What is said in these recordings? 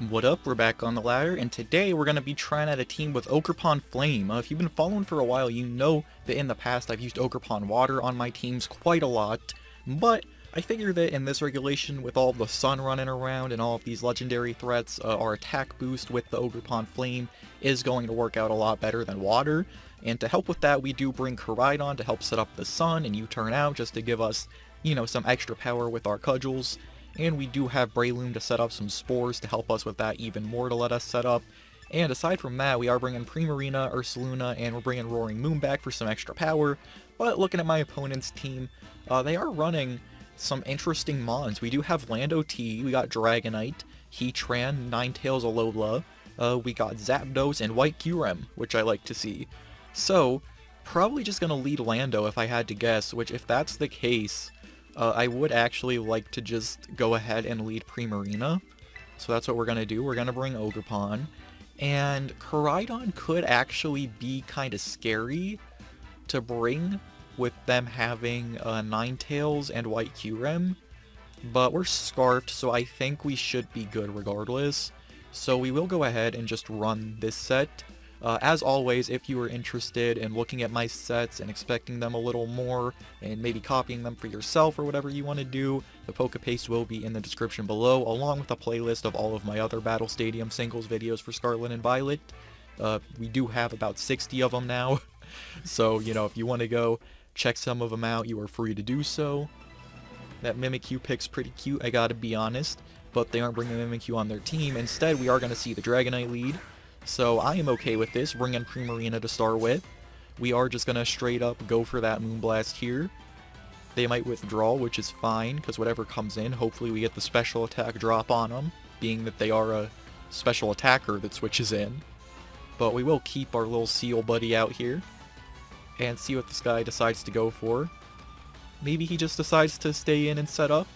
What up, we're back on the ladder, and today we're going to be trying out a team with OGERPON Flame. If you've been following for a while, you know that in the past I've used OGERPON Water on my teams quite a lot, but I figure that in this regulation, with all the sun running around and all of these legendary threats, our attack boost with the OGERPON Flame is going to work out a lot better than Water, and to help with that we do bring Koraidon to help set up the sun and U-turn out just to give us, you know, some extra power with our cudgels. And we do have Breloom to set up some spores to help us with that even more to let us set up. And aside from that, we are bringing Primarina, Ursaluna, and we're bringing Roaring Moon back for some extra power. But looking at my opponent's team, they are running some interesting mons. We do have Lando T, we got Dragonite, Heatran, Ninetales Alola, we got Zapdos, and White Kyurem, which I like to see. So, probably just gonna lead Lando if I had to guess, which if that's the case, I would actually like to just go ahead and lead Primarina. So that's what we're going to do. We're going to bring OGERPON. And Koraidon could actually be kind of scary to bring with them having Ninetales and White Kyurem. But we're Scarfed, so I think we should be good regardless. So we will go ahead and just run this set. As always, if you are interested in looking at my sets and expecting them a little more, and maybe copying them for yourself or whatever you want to do, the Pokepaste will be in the description below, along with a playlist of all of my other Battle Stadium singles videos for Scarlet and Violet. We do have about 60 of them now, so, you know, if you want to go check some of them out, you are free to do so. That Mimikyu pick's pretty cute, I gotta be honest, but they aren't bringing Mimikyu on their team. Instead, we are going to see the Dragonite lead. So I am okay with this, bringing Primarina to start with. We are just going to straight up go for that Moonblast here. They might withdraw, which is fine, because whatever comes in, hopefully we get the special attack drop on them, being that they are a special attacker that switches in. But we will keep our little seal buddy out here, and see what this guy decides to go for. Maybe he just decides to stay in and set up,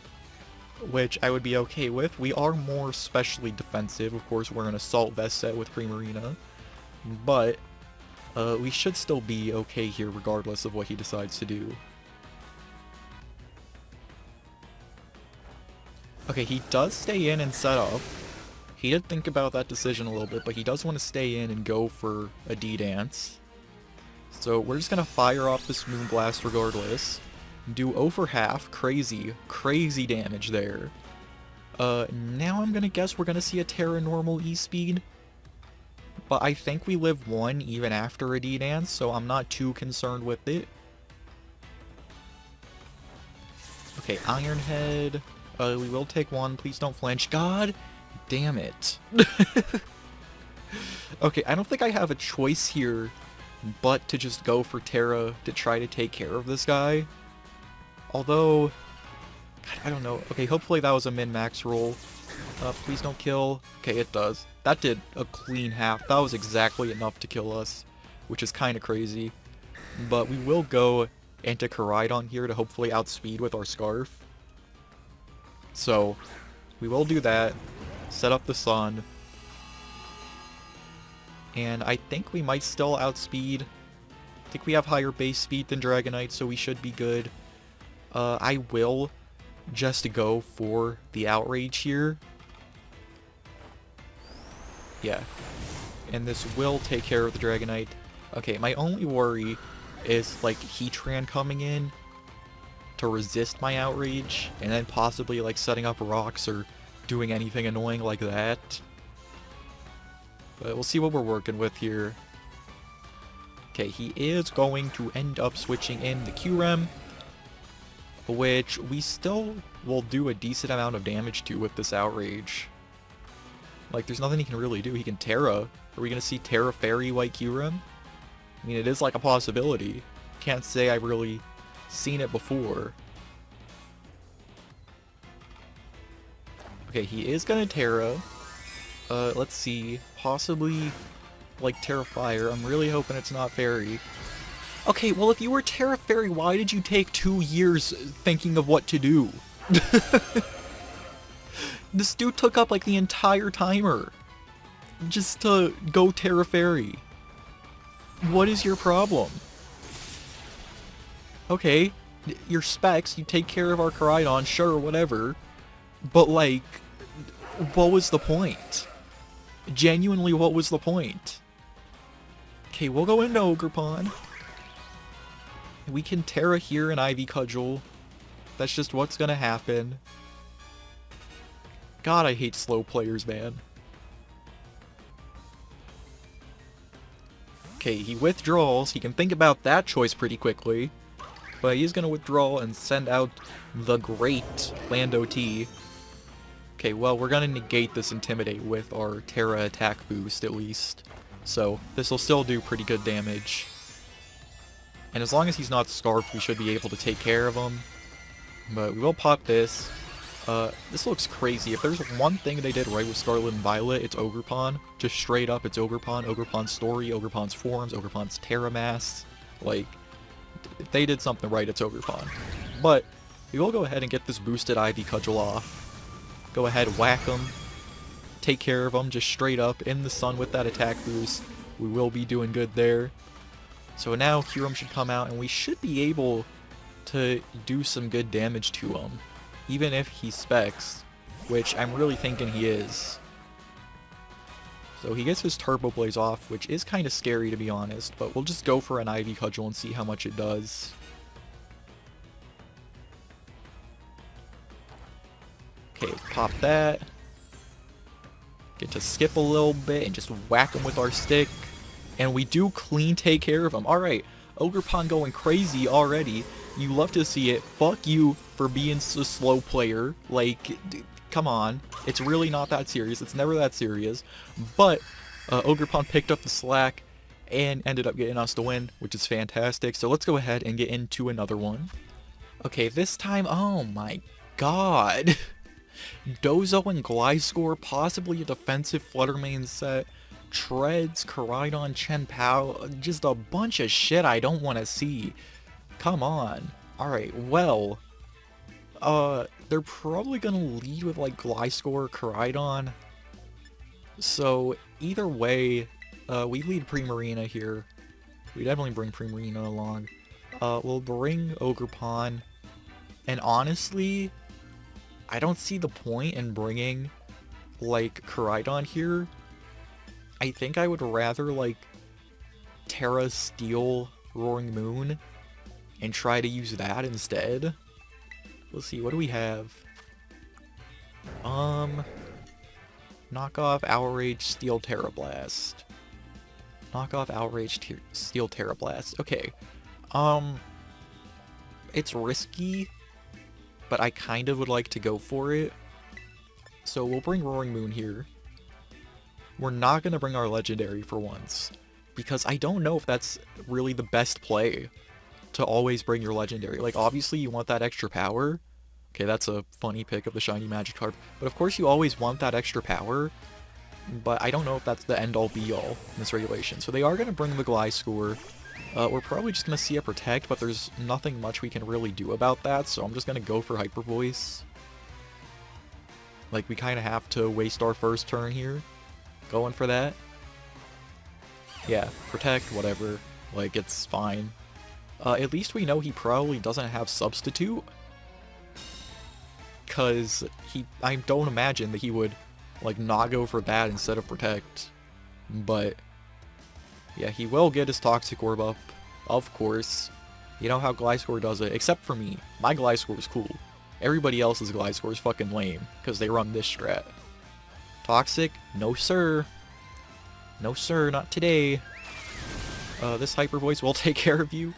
which I would be okay with. We are more specially defensive. Of course, we're an Assault Vest set with Primarina, but we should still be okay here regardless of what he decides to do. Okay, he does stay in and set up. He did think about that decision a little bit, but he does want to stay in and go for a D-Dance. So we're just going to fire off this Moonblast regardless. Do over half. Crazy damage there. Now I'm gonna guess we're gonna see a Terra normal E-Speed. But I think we live one even after a D-Dance, so I'm not too concerned with it. Okay, Iron Head. We will take one. Please don't flinch. God damn it. Okay, I don't think I have a choice here but to just go for Terra to try to take care of this guy. Although, God, I don't know. Okay, hopefully that was a min-max roll. Please don't kill. Okay, it does. That did a clean half. That was exactly enough to kill us, which is kind of crazy. But we will go into Koraidon here to hopefully outspeed with our Scarf. So, we will do that. Set up the sun. And I think we might still outspeed. I think we have higher base speed than Dragonite, so we should be good. I will just go for the Outrage here. Yeah. And this will take care of the Dragonite. Okay, my only worry is, like, Heatran coming in to resist my Outrage, and then possibly, like, setting up rocks or doing anything annoying like that. But we'll see what we're working with here. Okay, he is going to end up switching in the Kyurem, which we still will do a decent amount of damage to with this Outrage. Like, there's nothing he can really do. He can Terra. Are we going to see Terra Fairy White Kyurem? I mean, it is like a possibility. Can't say I've really seen it before. Okay, he is going to Terra. Let's see. Possibly, like, Terra Fire. I'm really hoping it's not Fairy. Okay, well, if you were Terra Fairy, why did you take 2 years thinking of what to do? This dude took up, like, the entire timer just to go Terra Fairy. What is your problem? Okay, your specs, you take care of our Koraidon, sure, whatever. But, like, what was the point? Genuinely, what was the point? Okay, we'll go into OGERPON. We can Terra here and Ivy Cudgel. That's just what's gonna happen. God, I hate slow players, man. Okay, he withdraws. He can think about that choice pretty quickly. But he's gonna withdraw and send out the great Lando T. Okay, well, we're gonna negate this Intimidate with our Terra attack boost, at least. So, this will still do pretty good damage. And as long as he's not Scarfed, we should be able to take care of him. But we will pop this. This looks crazy. If there's one thing they did right with Scarlet and Violet, it's OGERPON. Just straight up, it's OGERPON. OGERPON's story, OGERPON's forms, OGERPON's Terra Mass. Like, if they did something right, it's OGERPON. But, we will go ahead and get this boosted Ivy Cudgel off. Go ahead, whack him. Take care of him, just straight up, in the sun with that attack boost. We will be doing good there. So now, Kyurem should come out, and we should be able to do some good damage to him. Even if he specs, which I'm really thinking he is. So he gets his Turbo Blaze off, which is kind of scary to be honest, but we'll just go for an Ivy Cudgel and see how much it does. Okay, pop that. Get to skip a little bit and just whack him with our stick. And we do clean take care of him. Alright, OGERPON going crazy already. You love to see it. Fuck you for being a slow player. Like, dude, come on. It's really not that serious. It's never that serious. But OGERPON picked up the slack and ended up getting us to win, which is fantastic. So let's go ahead and get into another one. Okay, this time, oh my god. Dozo and Gliscor, possibly a defensive Fluttermane set. Treads, Koraidon, Chen Pao, just a bunch of shit I don't want to see. Come on. Alright, well, they're probably gonna lead with, like, Gliscor, Koraidon. So, either way, we lead Primarina here. We definitely bring Primarina along. We'll bring OGERPON. And honestly, I don't see the point in bringing, like, Koraidon here. I think I would rather, like, Terra Steel Roaring Moon and try to use that instead. Let's see, what do we have? Knock off Outrage Steel Terra Blast. Knock off Outrage Steel Terra Blast. Okay. It's risky, but I kind of would like to go for it. So we'll bring Roaring Moon here. We're not going to bring our Legendary for once, because I don't know if that's really the best play to always bring your Legendary. Like, obviously you want that extra power. Okay, that's a funny pick of the Shiny Magikarp. But of course you always want that extra power, but I don't know if that's the end-all be-all in this regulation. So they are going to bring the Gliscor. We're probably just going to see a Protect, but there's nothing much we can really do about that, so I'm just going to go for Hyper Voice. Like, we kind of have to waste our first turn here. Going for that. Yeah, Protect, whatever. Like, it's fine. At least we know he probably doesn't have Substitute. Because I don't imagine that he would, like, not go for that instead of Protect. But, yeah, he will get his Toxic Orb up, of course. You know how Gliscor does it, except for me. My Gliscor is cool. Everybody else's Gliscor is fucking lame, because they run this strat. Toxic? No sir. No sir, not today. This Hyper Voice will take care of you.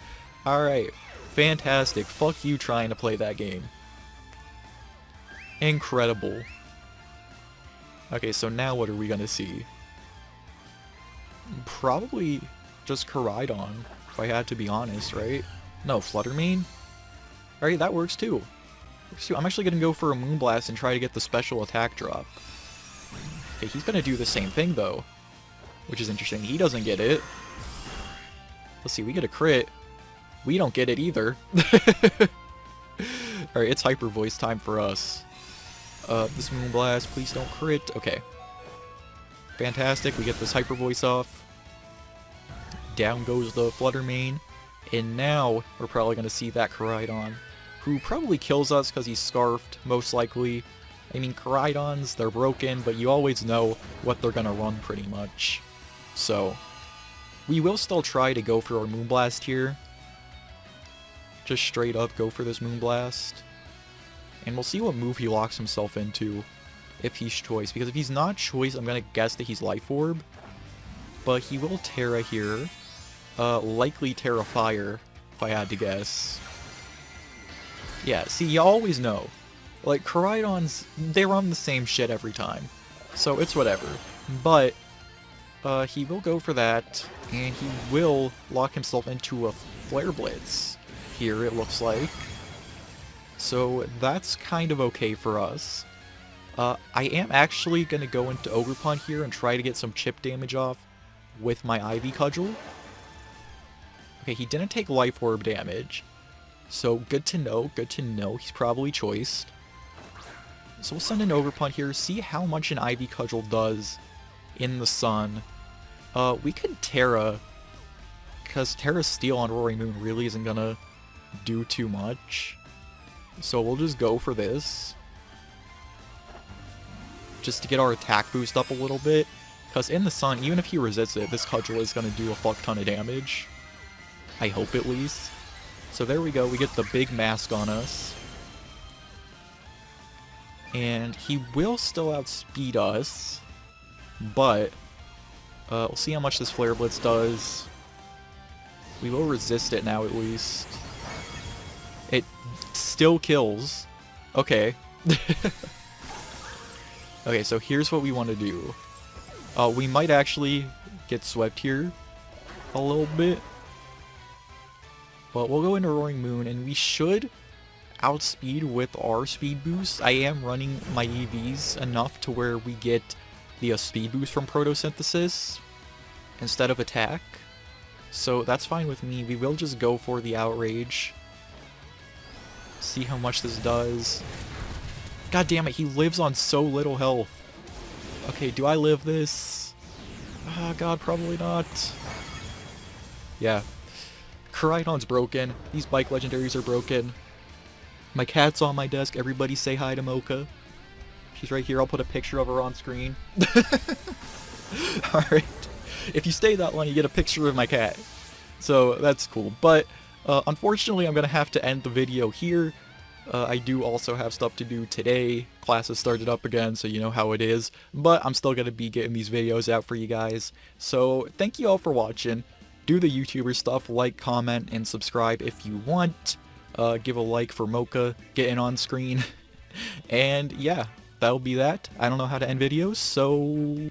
Alright, fantastic. Fuck you trying to play that game. Incredible. Okay, so now what are we gonna see? Probably just Koraidon, if I had to be honest, right? No, Fluttermane? Alright, that works too. I'm actually gonna go for a Moonblast and try to get the special attack drop. Okay, he's gonna do the same thing though, which is interesting. He doesn't get it. Let's see, we get a crit. We don't get it either. Alright, it's Hyper Voice time for us. This Moonblast, please don't crit. Okay. Fantastic, we get this Hyper Voice off. Down goes the Fluttermane. And now, we're probably going to see that Koraidon, who probably kills us because he's Scarfed, most likely. I mean, Koraidons, they're broken, but you always know what they're gonna run pretty much. So, we will still try to go for our Moonblast here. Just straight up go for this Moonblast. And we'll see what move he locks himself into if he's Choice. Because if he's not Choice, I'm gonna guess that he's Life Orb. But he will Terra here. Likely Terra Fire, if I had to guess. Yeah, see, you always know. Like, Koraidons, they run the same shit every time. So it's whatever. But, he will go for that, and he will lock himself into a Flare Blitz here, it looks like. So that's kind of okay for us. I am actually going to go into OGERPON here and try to get some chip damage off with my Ivy Cudgel. Okay, he didn't take Life Orb damage. So good to know, he's probably choiced. So we'll send an OGERPON here, see how much an Ivy Cudgel does in the sun. We could Terra, because Terra Steel on Roaring Moon really isn't gonna do too much. So we'll just go for this. Just to get our attack boost up a little bit. Because in the sun, even if he resists it, this Cudgel is gonna do a fuck ton of damage. I hope at least. So there we go, we get the big mask on us. And he will still outspeed us. But we'll see how much this Flare Blitz does. We will resist it now at least. It still kills. Okay. Okay, so here's what we want to do. We might actually get swept here a little bit. But we'll go into Roaring Moon, and we should outspeed with our speed boost. I am running my EVs enough to where we get the speed boost from Photosynthesis instead of attack. So that's fine with me. We will just go for the Outrage. See how much this does. God damn it, he lives on so little health. Okay, do I live this? Ah, God, probably not. Yeah. Koraidon's broken. These bike legendaries are broken. My cat's on my desk. Everybody say hi to Mocha. She's right here. I'll put a picture of her on screen. Alright. If you stay that long, you get a picture of my cat. So, that's cool. But, unfortunately, I'm going to have to end the video here. I do also have stuff to do today. Classes started up again, so you know how it is. But I'm still going to be getting these videos out for you guys. So, thank you all for watching. Do the YouTuber stuff, like, comment, and subscribe if you want. Give a like for Mocha getting on screen. And yeah, that'll be that. I don't know how to end videos, so